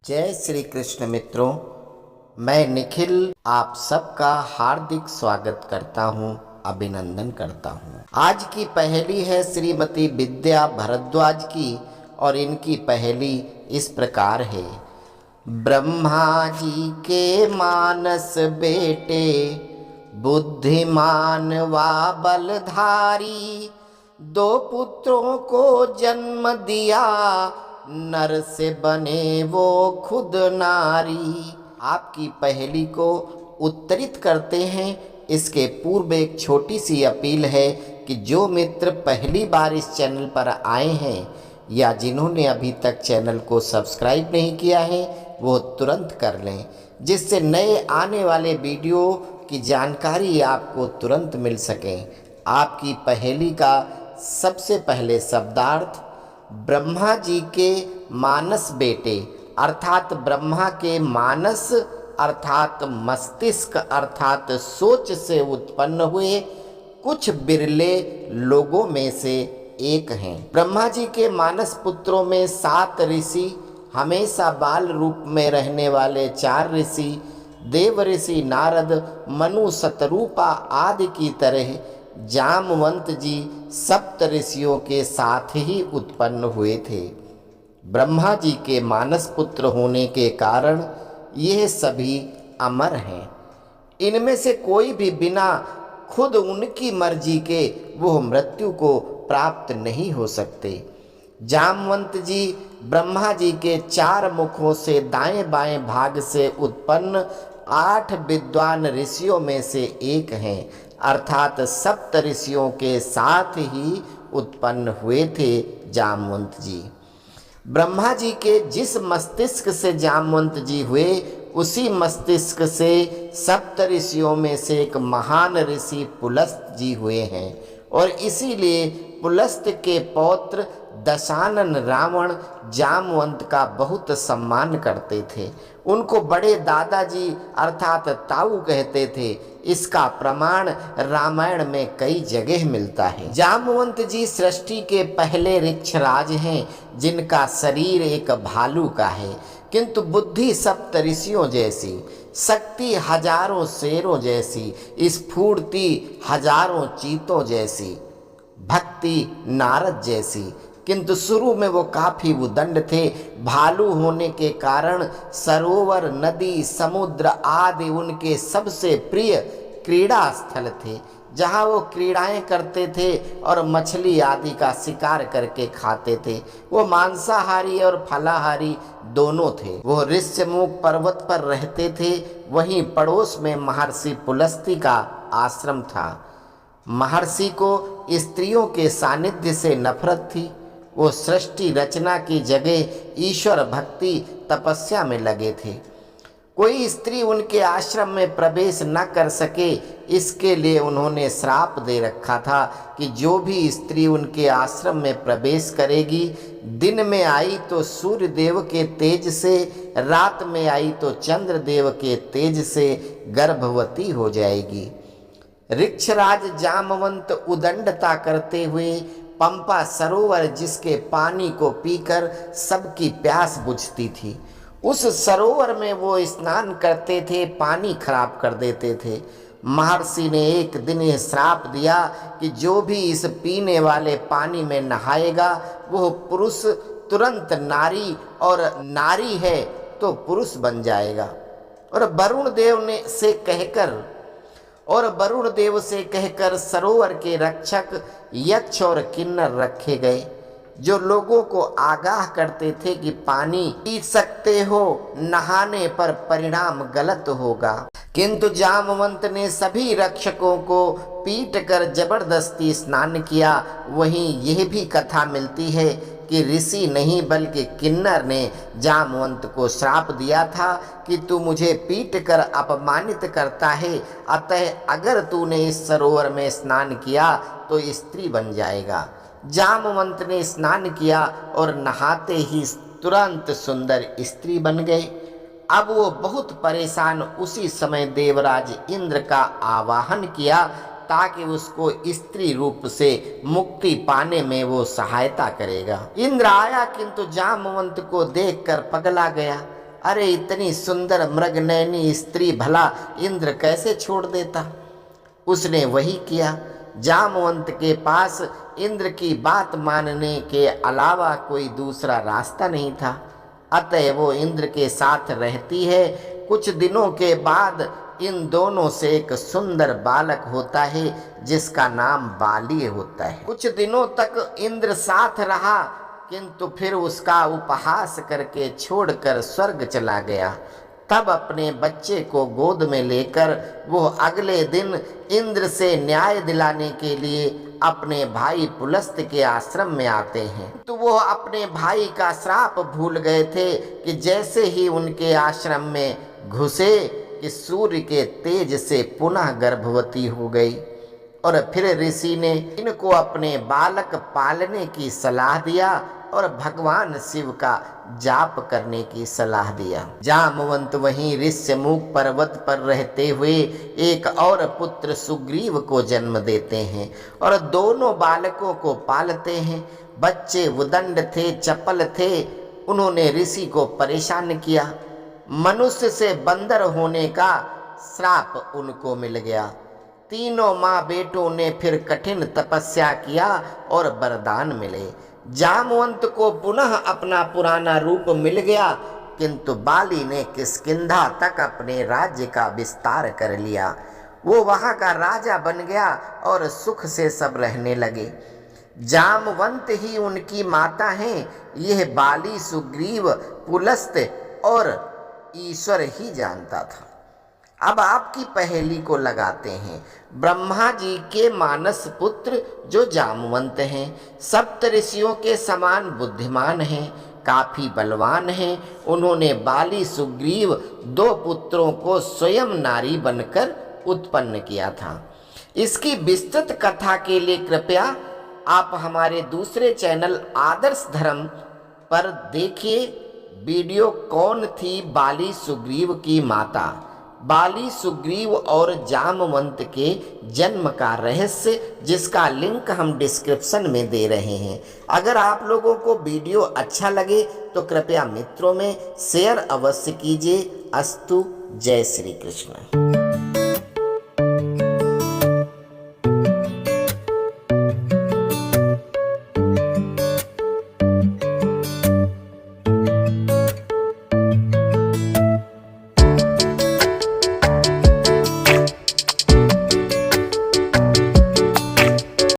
जय श्री कृष्ण मित्रों, मैं निखिल आप सबका हार्दिक स्वागत करता हूं, अभिनंदन करता हूं। आज की पहेली है श्रीमती विद्या भारद्वाज की और इनकी पहेली इस प्रकार है। ब्रह्मा जी के मानस बेटे, बुद्धिमान व बलधारी, दो पुत्रों को जन्म दिया, नर से बने वो खुद नारी। आपकी पहेली को उत्तरित करते हैं। इसके पूर्व एक छोटी सी अपील है कि जो मित्र पहली बार इस चैनल पर आए हैं या जिन्होंने अभी तक चैनल को सब्सक्राइब नहीं किया है वो तुरंत कर लें, जिससे नए आने वाले वीडियो की जानकारी आपको तुरंत मिल सके। आपकी पहेली का सबसे पहले शब्दार्थ, ब्रह्मा जी के मानस बेटे अर्थात ब्रह्मा के मानस अर्थात मस्तिष्क अर्थात सोच से उत्पन्न हुए कुछ बिरले लोगों में से एक हैं। ब्रह्मा जी के मानस पुत्रों में 7 ऋषि, हमेशा बाल रूप में रहने वाले 4 ऋषि, देव ऋषि नारद, मनु, शतरूपा आदि की तरह जामवंत जी सप्त ऋषियों के साथ ही उत्पन्न हुए थे। ब्रह्मा जी के मानस पुत्र होने के कारण यह सभी अमर हैं। इनमें से कोई भी बिना खुद उनकी मर्जी के वो मृत्यु को प्राप्त नहीं हो सकते। जामवंत जी ब्रह्मा जी के 4 मुखों से दाएं बाएं भाग से उत्पन्न 8 विद्वान ऋषियों में से एक हैं, अर्थात सप्त ऋषियों के साथ ही उत्पन्न हुए थे जामवंत जी। ब्रह्मा जी के जिस मस्तिष्क से जामवंत जी हुए उसी मस्तिष्क से सप्त ऋषियों में से एक महान ऋषि पुलस्त जी हुए हैं और इसीलिए पुलस्त के पौत्र दशानन रावण जामवंत का बहुत सम्मान करते थे। उनको बड़े दादाजी अर्थात ताऊ कहते थे। इसका प्रमाण रामायण में कई जगह मिलता है। जामवंत जी सृष्टि के पहले ऋक्षराज हैं, जिनका शरीर एक भालू का है, किंतु बुद्धि सप्त ऋषियों जैसी, शक्ति हजारों शेरों जैसी, स्फूर्ति हजारों चीतों जैसी, भक्ति नारद जैसी। किंतु शुरू में वो काफी उदंड थे। भालू होने के कारण सरोवर, नदी, समुद्र आदि उनके सबसे प्रिय क्रीड़ा स्थल थे, जहाँ वो क्रीड़ाएं करते थे और मछली आदि का शिकार करके खाते थे। वो मांसाहारी और फलाहारी दोनों थे। वो ऋष्यमुख पर्वत पर रहते थे। वहीं पड़ोस में महर्षि पुलस्त्य का आश्रम था। महर्षि को स्त्रियों के सानिध्य से नफरत थी। वो सृष्टि रचना की जगह ईश्वर भक्ति तपस्या में लगे थे। कोई स्त्री उनके आश्रम में प्रवेश न कर सके, इसके लिए उन्होंने श्राप दे रखा था कि जो भी स्त्री उनके आश्रम में प्रवेश करेगी, दिन में आई तो सूर्य देव के तेज से, रात में आई तो चंद्र देव के तेज से गर्भवती हो जाएगी। ऋक्षराज जामवंत उदंडता करते हुए पंपा सरोवर, जिसके पानी को पीकर सबकी प्यास बुझती थी, उस सरोवर में वो स्नान करते थे, पानी खराब कर देते थे। महर्षि ने एक दिन यह श्राप दिया कि जो भी इस पीने वाले पानी में नहाएगा वो पुरुष तुरंत नारी, और नारी है तो पुरुष बन जाएगा। और वरुण देव से कहकर सरोवर के रक्षक यक्ष और किन्नर रखे गए, जो लोगों को आगाह करते थे कि पानी पी सकते हो, नहाने पर परिणाम गलत होगा। किंतु जामवंत ने सभी रक्षकों को पीट कर जबरदस्ती स्नान किया। वहीं यह भी कथा मिलती है कि ऋषि नहीं बल्कि किन्नर ने जामवंत को श्राप दिया था कि तू मुझे पीट कर अपमानित करता है, अतः अगर तूने इस सरोवर में स्नान किया तो स्त्री बन जाएगा। जामवंत ने स्नान किया और नहाते ही तुरंत सुंदर स्त्री बन गए। अब वो बहुत परेशान, उसी समय देवराज इंद्र का आवाहन किया ताकि उसको स्त्री रूप से मुक्ति पाने में वो सहायता करेगा। इंद्र आया किंतु जामवंत को देखकर पगला गया। अरे इतनी सुंदर मृगनयनी स्त्री भला इंद्र कैसे छोड़ देता। उसने वही किया। जामवंत के पास इंद्र की बात मानने के अलावा कोई दूसरा रास्ता नहीं था, अतः वो इंद्र के साथ रहती है। कुछ दिनों के बाद इन दोनों से एक सुंदर बालक होता है जिसका नाम बाली होता है। कुछ दिनों तक इंद्र साथ रहा किंतु फिर उसका उपहास करके छोड़कर स्वर्ग चला गया। तब अपने बच्चे को गोद में लेकर वो अगले दिन इंद्र से न्याय दिलाने के लिए अपने भाई पुलस्त के आश्रम में आते हैं। तो वो अपने भाई का श्राप भूल गए थे कि जैसे ही उनके आश्रम में घुसे कि सूर्य के तेज से पुनः गर्भवती हो गई। और फिर ऋषि ने इनको अपने बालक पालने की सलाह दिया और भगवान शिव का जाप करने की सलाह दिया। जामवंत वहीं ऋष्यमुख पर्वत पर रहते हुए एक और पुत्र सुग्रीव को जन्म देते हैं और दोनों बालकों को पालते हैं। बच्चे उदंड थे, चपल थे। उन्होंने ऋषि को परेशान किया। मनुष्य से बंदर होने का श्राप उनको मिल गया। तीनों माँ बेटों ने फिर कठिन तपस्या किया और वरदान मिले। जामवंत को पुनः अपना पुराना रूप मिल गया किंतु बाली ने किष्किंधा तक अपने राज्य का विस्तार कर लिया। वो वहां का राजा बन गया और सुख से सब रहने लगे। जामवंत ही उनकी माता हैं। यह बाली, सुग्रीव, पुलस्त और ईश्वर ही जानता था। अब आपकी पहेली को लगाते हैं। ब्रह्मा जी के मानस पुत्र जो जामवंत हैं, सप्त ऋषियों के समान बुद्धिमान हैं, काफी बलवान हैं। उन्होंने बाली, सुग्रीव दो पुत्रों को स्वयं नारी बनकर उत्पन्न किया था। इसकी विस्तृत कथा के लिए कृपया आप हमारे दूसरे चैनल आदर्श धर्म पर देखिए वीडियो कौन थी बाली सुग्रीव की माता। बाली, सुग्रीव और जामवंत के जन्म का रहस्य, जिसका लिंक हम डिस्क्रिप्शन में दे रहे हैं। अगर आप लोगों को वीडियो अच्छा लगे तो कृपया मित्रों में शेयर अवश्य कीजिए। अस्तु। जय श्री कृष्ण।